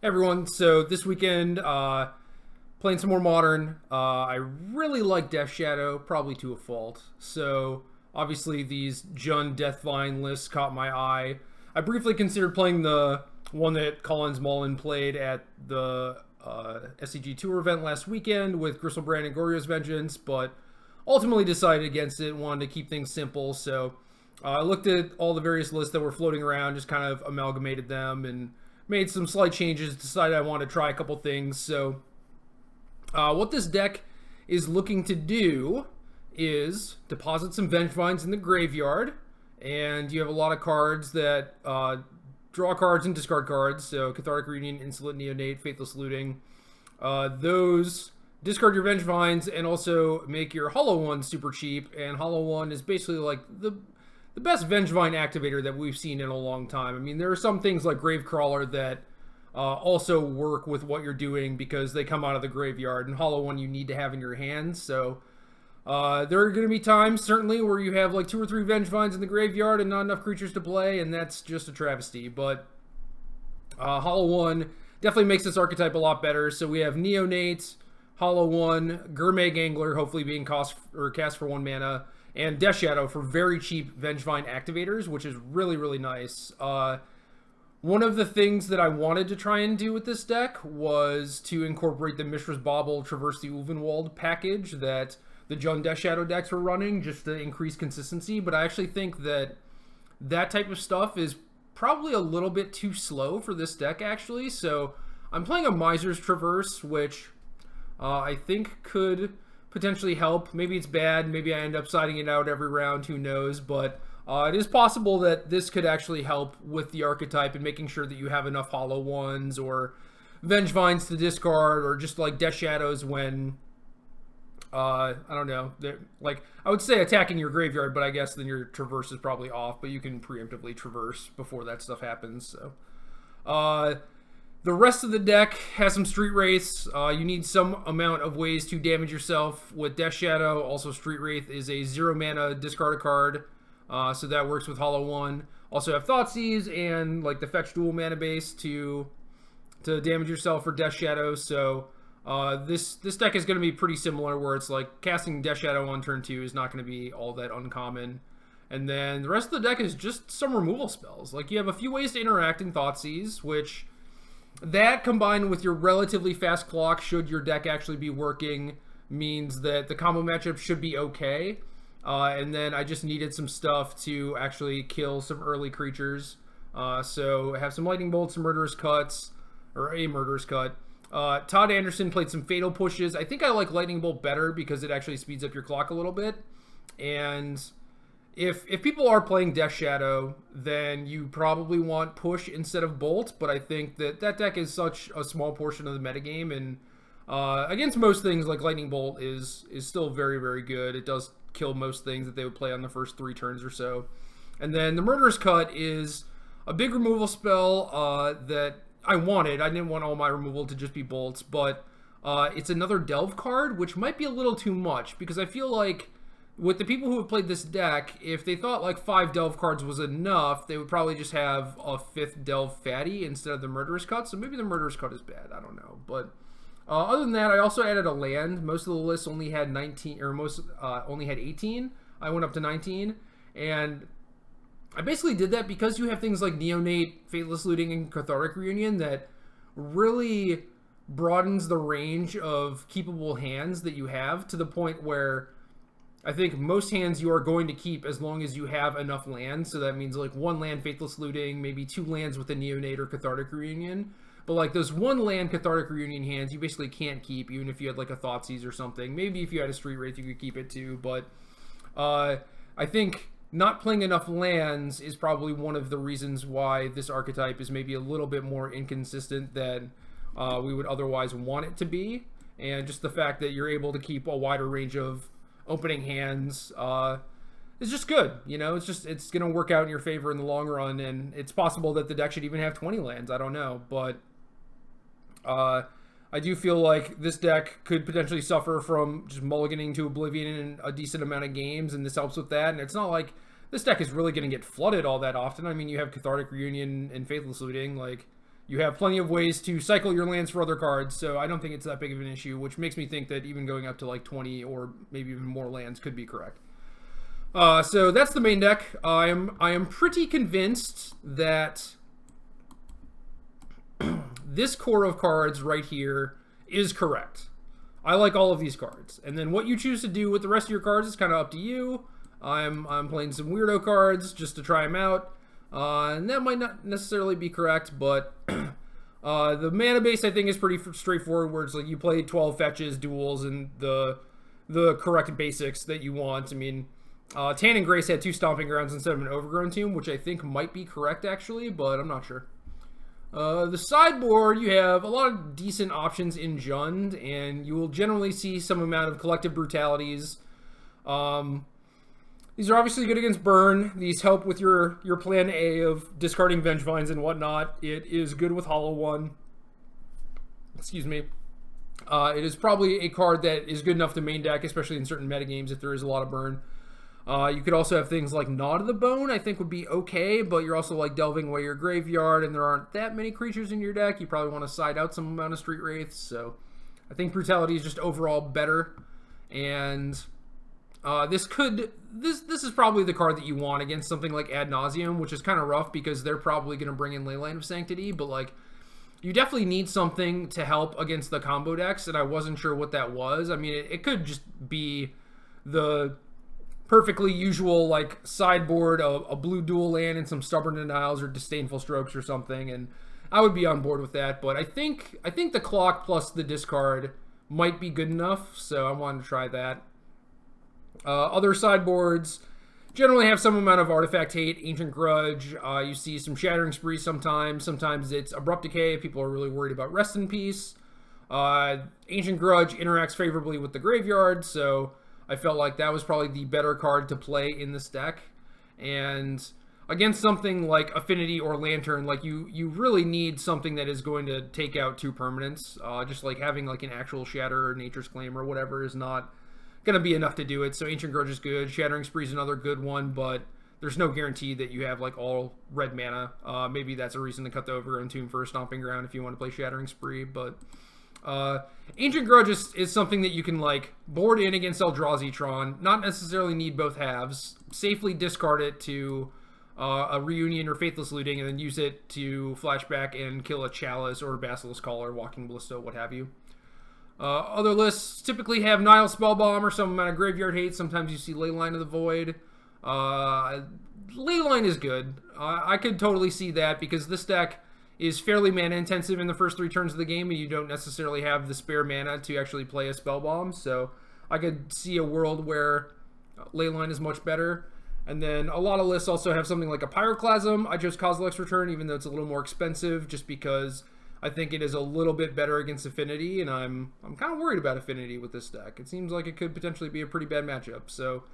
Everyone, so this weekend, playing some more Modern. I really like Death Shadow, probably to a fault. So, obviously these Jund DeathVine lists caught my eye. I briefly considered playing the one that Collins Mullen played at the SCG Tour event last weekend with Gristlebrand and Goryo's Vengeance, but ultimately decided against it, wanted to keep things simple. So, I looked at all the various lists that were floating around, just kind of amalgamated them, and made some slight changes, decided I wanted to try a couple things. So what this deck is looking to do is deposit some Vengevines in the graveyard, and you have a lot of cards that draw cards and discard cards, so Cathartic Reunion, Insolent Neonate, Faithless Looting. Those discard your Vengevines and also make your Hollow One super cheap, and Hollow One is basically like the best Vengevine activator that we've seen in a long time. I mean, there are some things like Gravecrawler that also work with what you're doing because they come out of the graveyard, and Hollow One you need to have in your hands. So there are going to be times, certainly, where you have like 2 or 3 Vengevines in the graveyard and not enough creatures to play, and that's just a travesty. But Hollow One definitely makes this archetype a lot better. So we have Neonate, Hollow One, Gourmet Gangler, hopefully being cast for 1 mana, and Death Shadow for very cheap Vengevine activators, which is really, really nice. One of the things that I wanted to try and do with this deck was to incorporate the Mishra's Bauble Traverse the Ulvenwald package that the Jund Death Shadow decks were running, just to increase consistency, but I actually think that that type of stuff is probably a little bit too slow for this deck, actually. So I'm playing a Miser's Traverse, which I think could potentially help. Maybe it's bad, maybe I end up siding it out every round, who knows, but it is possible that this could actually help with the archetype and making sure that you have enough Hollow Ones or Vengevines to discard, or just like Death Shadows when I don't know, like I would say attacking your graveyard, but I guess then your Traverse is probably off, but you can preemptively Traverse before that stuff happens. So the rest of the deck has some Street Wraiths. You need some amount of ways to damage yourself with Death Shadow. Also, Street Wraith is a 0 mana discard a card, so that works with Hollow One. Also have Thoughtseize and like the fetch dual mana base to damage yourself for Death Shadow. So this deck is going to be pretty similar, where it's like casting Death Shadow on turn 2 is not going to be all that uncommon. And then the rest of the deck is just some removal spells. Like you have a few ways to interact in Thoughtseize, which that combined with your relatively fast clock, should your deck actually be working, means that the combo matchup should be okay. And then I just needed some stuff to actually kill some early creatures. So I have some Lightning Bolts, some Murderous Cuts, or a Murderous Cut. Todd Anderson played some Fatal Pushes. I think I like Lightning Bolt better because it actually speeds up your clock a little bit. And if people are playing Death Shadow, then you probably want Push instead of Bolt, but I think that deck is such a small portion of the metagame, and against most things, like Lightning Bolt is still very, very good. It does kill most things that they would play on the first 3 turns or so. And then the Murderous Cut is a big removal spell that I wanted. I didn't want all my removal to just be bolts, but it's another Delve card, which might be a little too much, because I feel like with the people who have played this deck, if they thought like 5 Delve cards was enough, they would probably just have a 5th Delve Fatty instead of the Murderous Cut. So maybe the Murderous Cut is bad. I don't know. But other than that, I also added a land. Most of the lists only had 19, or most only had 18. I went up to 19. And I basically did that because you have things like Neonate, Faithless Looting, and Cathartic Reunion that really broadens the range of keepable hands that you have, to the point where I think most hands you are going to keep as long as you have enough lands. So that means like 1 land Faithless Looting, maybe 2 lands with a Neonate or Cathartic Reunion. But like those 1 land Cathartic Reunion hands, you basically can't keep, even if you had like a Thoughtseize or something. Maybe if you had a Street Wraith, you could keep it too. But I think not playing enough lands is probably one of the reasons why this archetype is maybe a little bit more inconsistent than we would otherwise want it to be. And just the fact that you're able to keep a wider range of opening hands is just good. You know, it's going to work out in your favor in the long run, and it's possible that the deck should even have 20 lands. I don't know, but I do feel like this deck could potentially suffer from just mulliganing to Oblivion in a decent amount of games, and this helps with that. And it's not like this deck is really going to get flooded all that often. I mean, you have Cathartic Reunion and Faithless Looting. Like, you have plenty of ways to cycle your lands for other cards, so I don't think it's that big of an issue, which makes me think that even going up to like 20 or maybe even more lands could be correct. So that's the main deck. I am pretty convinced that this core of cards right here is correct. I like all of these cards, and then what you choose to do with the rest of your cards is kind of up to you. I'm playing some weirdo cards just to try them out, and that might not necessarily be correct, but the mana base I think is pretty straightforward, where it's like you play 12 fetches, duels, and the correct basics that you want. I mean, Tan and Grace had 2 Stomping Grounds instead of an Overgrown Tomb, which I think might be correct actually, but I'm not sure. The sideboard, you have a lot of decent options in Jund, and you will generally see some amount of Collective Brutalities. These are obviously good against burn. These help with your plan A of discarding Vengevines and whatnot. It is good with Hollow One. Excuse me. It is probably a card that is good enough to main deck, especially in certain metagames if there is a lot of burn. You could also have things like Gnaw to the Bone, I think would be okay, but you're also like delving away your graveyard, and there aren't that many creatures in your deck. You probably want to side out some amount of Street Wraiths, so I think Brutality is just overall better. And this is probably the card that you want against something like Ad Nauseam, which is kind of rough because they're probably going to bring in Leyline of Sanctity, but like you definitely need something to help against the combo decks, and I wasn't sure what that was. I mean, it could just be the perfectly usual like sideboard, a blue dual land and some Stubborn Denials or Disdainful Strokes or something, and I would be on board with that. But I think the clock plus the discard might be good enough, so I wanted to try that. Other sideboards generally have some amount of Artifact Hate, Ancient Grudge. You see some Shattering Spree sometimes. Sometimes it's Abrupt Decay if people are really worried about Rest in Peace. Ancient Grudge interacts favorably with the graveyard, so I felt like that was probably the better card to play in this deck. And against something like Affinity or Lantern, like you really need something that is going to take out 2 permanents. Just like having like an actual Shatter or Nature's Claim or whatever is not going to be enough to do it. So Ancient Grudge is good. Shattering Spree is another good one, but there's no guarantee that you have like all red mana. Maybe that's a reason to cut the Overgrown Tomb for a Stomping Ground if you want to play Shattering Spree, but Ancient Grudge is something that you can like board in against Eldrazi-tron, not necessarily need both halves, safely discard it to a Reunion or Faithless Looting, and then use it to flashback and kill a Chalice or Basilisk Caller, Walking Ballista, what have you. Other lists typically have Nile Spellbomb or some amount of Graveyard Hate. Sometimes you see Leyline of the Void. Leyline is good. I could totally see that because this deck is fairly mana intensive in the first 3 turns of the game, and you don't necessarily have the spare mana to actually play a Spellbomb, so I could see a world where Leyline is much better. And then a lot of lists also have something like a Pyroclasm. I chose Kozilek's Return, even though it's a little more expensive, just because I think it is a little bit better against Affinity, and I'm kind of worried about Affinity with this deck. It seems like it could potentially be a pretty bad matchup, so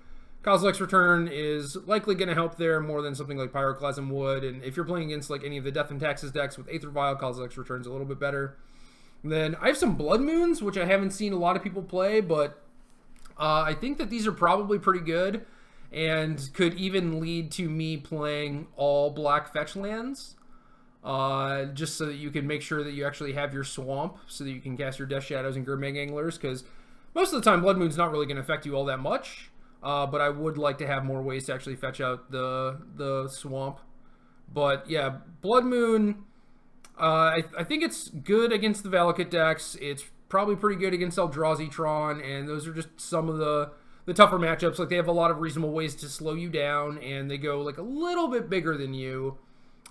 Kozilek's Return is likely going to help there more than something like Pyroclasm would, and if you're playing against like any of the Death and Taxes decks with Aether Vial, Kozilek's Return's a little bit better. And then I have some Blood Moons, which I haven't seen a lot of people play, but I think that these are probably pretty good, and could even lead to me playing all black fetch lands, just so that you can make sure that you actually have your swamp, so that you can cast your Death Shadows and Gurmag Anglers, because most of the time Blood Moon's not really going to affect you all that much. But I would like to have more ways to actually fetch out the swamp. But yeah, Blood Moon, I think it's good against the Valakut decks. It's probably pretty good against Eldrazi-tron, and those are just some of the tougher matchups. Like, they have a lot of reasonable ways to slow you down, and they go like a little bit bigger than you.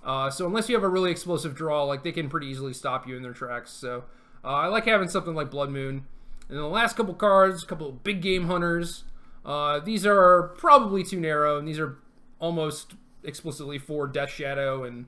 So unless you have a really explosive draw, like, they can pretty easily stop you in their tracks. So I like having something like Blood Moon. And then the last couple cards, a couple of Big Game Hunters. These are probably too narrow, and these are almost explicitly for Death Shadow, and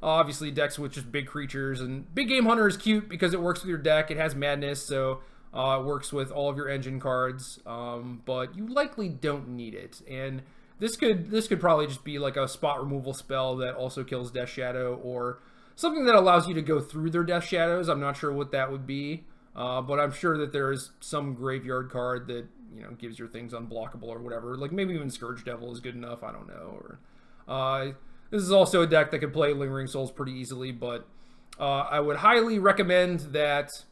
obviously decks with just big creatures. And Big Game Hunter is cute because it works with your deck. It has Madness, so it works with all of your engine cards, but you likely don't need it. And this could probably just be like a spot removal spell that also kills Death Shadow, or something that allows you to go through their Death Shadows. I'm not sure what that would be, but I'm sure that there is some graveyard card that, you know, gives your things unblockable or whatever. Like, maybe even Scourge Devil is good enough, I don't know. Or this is also a deck that could play Lingering Souls pretty easily, but I would highly recommend that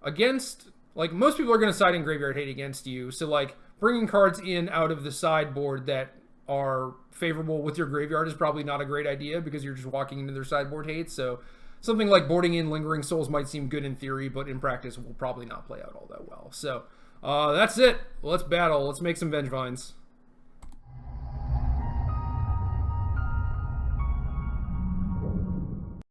against, like, most people are going to side in Graveyard Hate against you, so, like, bringing cards in out of the sideboard that are favorable with your graveyard is probably not a great idea because you're just walking into their sideboard hate. So something like boarding in Lingering Souls might seem good in theory, but in practice will probably not play out all that well. So that's it. Let's battle. Let's make some Vengevines.